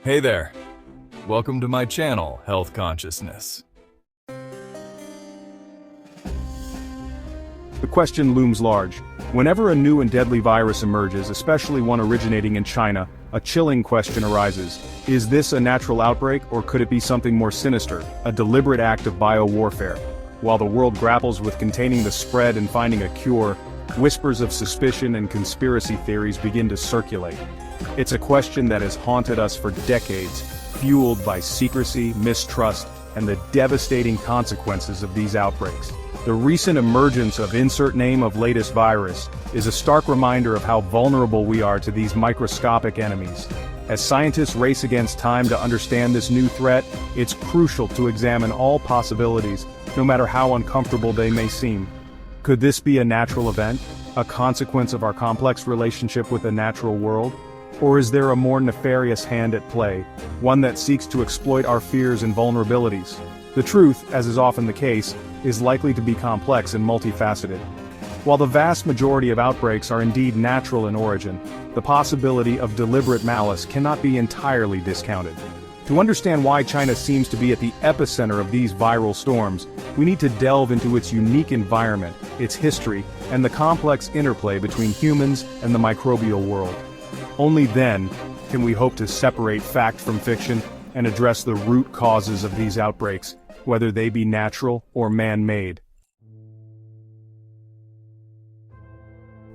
Hey there. Welcome to my channel, Health Consciousness. The question looms large. Whenever a new and deadly virus emerges, especially one originating in China, a chilling question arises. Is this a natural outbreak, or could it be something more sinister, a deliberate act of biowarfare? While the world grapples with containing the spread and finding a cure, whispers of suspicion and conspiracy theories begin to circulate. It's a question that has haunted us for decades, fueled by secrecy, mistrust, and the devastating consequences of these outbreaks. The recent emergence of insert name of latest virus is a stark reminder of how vulnerable we are to these microscopic enemies. As scientists race against time to understand this new threat, it's crucial to examine all possibilities, no matter how uncomfortable they may seem. Could this be a natural event, a consequence of our complex relationship with the natural world? Or is there a more nefarious hand at play, one that seeks to exploit our fears and vulnerabilities? The truth, as is often the case, is likely to be complex and multifaceted. While the vast majority of outbreaks are indeed natural in origin, the possibility of deliberate malice cannot be entirely discounted. To understand why China seems to be at the epicenter of these viral storms, we need to delve into its unique environment, its history, and the complex interplay between humans and the microbial world. Only then can we hope to separate fact from fiction and address the root causes of these outbreaks, whether they be natural or man-made.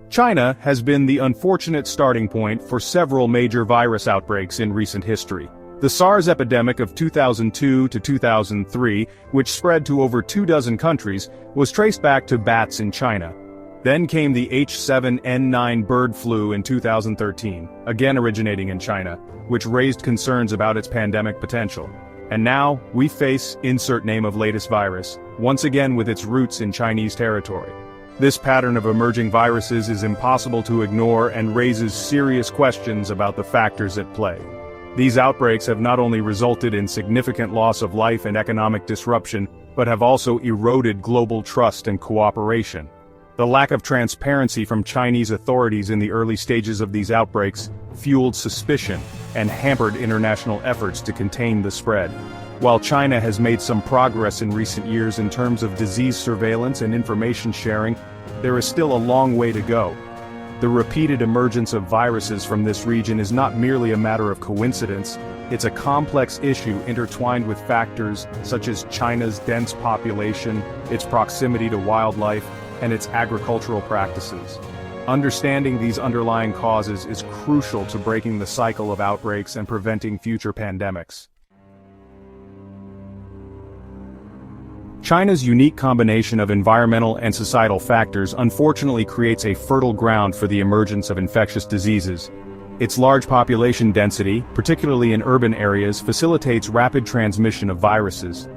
China has been the unfortunate starting point for several major virus outbreaks in recent history. The SARS epidemic of 2002 to 2003, which spread to over 24 countries, was traced back to bats in China. Then came the H7N9 bird flu in 2013, again originating in China, which raised concerns about its pandemic potential. And now, we face insert name of latest virus, once again with its roots in Chinese territory. This pattern of emerging viruses is impossible to ignore and raises serious questions about the factors at play. These outbreaks have not only resulted in significant loss of life and economic disruption, but have also eroded global trust and cooperation. The lack of transparency from Chinese authorities in the early stages of these outbreaks fueled suspicion and hampered international efforts to contain the spread. While China has made some progress in recent years in terms of disease surveillance and information sharing, there is still a long way to go. The repeated emergence of viruses from this region is not merely a matter of coincidence, it's a complex issue intertwined with factors such as China's dense population, its proximity to wildlife, and its agricultural practices. Understanding these underlying causes is crucial to breaking the cycle of outbreaks and preventing future pandemics. China's unique combination of environmental and societal factors unfortunately creates a fertile ground for the emergence of infectious diseases. Its large population density, particularly in urban areas, facilitates rapid transmission of viruses.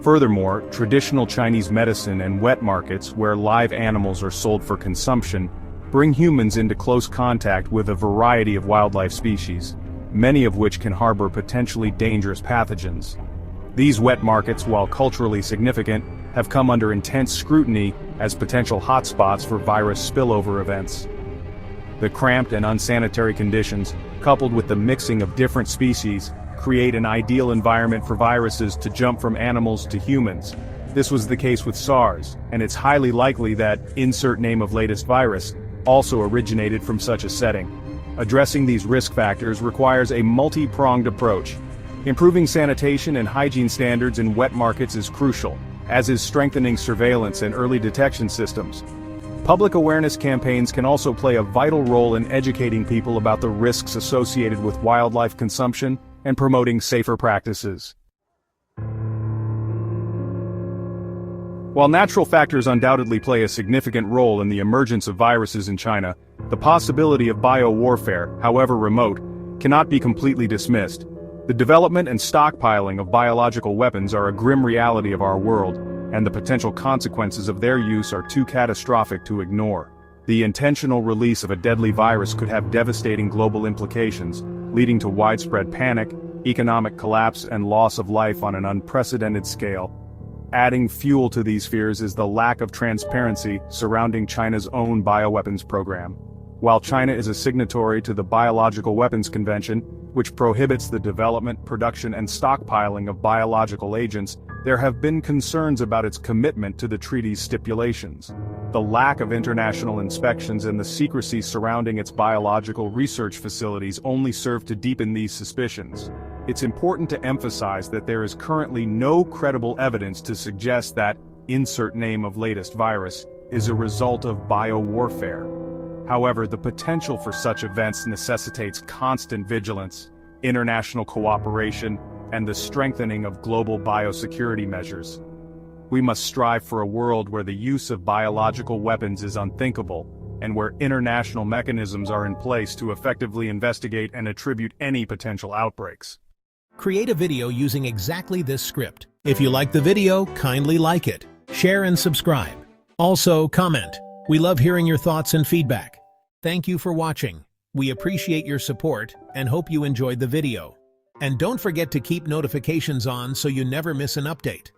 Furthermore, traditional Chinese medicine and wet markets, where live animals are sold for consumption, bring humans into close contact with a variety of wildlife species, many of which can harbor potentially dangerous pathogens. These wet markets, while culturally significant, have come under intense scrutiny as potential hotspots for virus spillover events. The cramped and unsanitary conditions, coupled with the mixing of different species, create an ideal environment for viruses to jump from animals to humans. This was the case with SARS, and it's highly likely that insert name of latest virus also originated from such a setting. Addressing these risk factors requires a multi-pronged approach. Improving sanitation and hygiene standards in wet markets is crucial, as is strengthening surveillance and early detection systems. Public awareness campaigns can also play a vital role in educating people about the risks associated with wildlife consumption and promoting safer practices. While natural factors undoubtedly play a significant role in the emergence of viruses in China, the possibility of biowarfare, however remote, cannot be completely dismissed. The development and stockpiling of biological weapons are a grim reality of our world, and the potential consequences of their use are too catastrophic to ignore. The intentional release of a deadly virus could have devastating global implications, leading to widespread panic, economic collapse, and loss of life on an unprecedented scale. Adding fuel to these fears is the lack of transparency surrounding China's own bioweapons program. While China is a signatory to the Biological Weapons Convention, which prohibits the development, production, and stockpiling of biological agents, there have been concerns about its commitment to the treaty's stipulations. The lack of international inspections and the secrecy surrounding its biological research facilities only serve to deepen these suspicions. It's important to emphasize that there is currently no credible evidence to suggest that, insert name of latest virus, is a result of biowarfare. However, the potential for such events necessitates constant vigilance, international cooperation, and the strengthening of global biosecurity measures. We must strive for a world where the use of biological weapons is unthinkable, and where international mechanisms are in place to effectively investigate and attribute any potential outbreaks. Create a video using exactly this script. If you like the video, kindly like it, share and subscribe. Also, comment. We love hearing your thoughts and feedback. Thank you for watching. We appreciate your support and hope you enjoyed the video. And don't forget to keep notifications on so you never miss an update.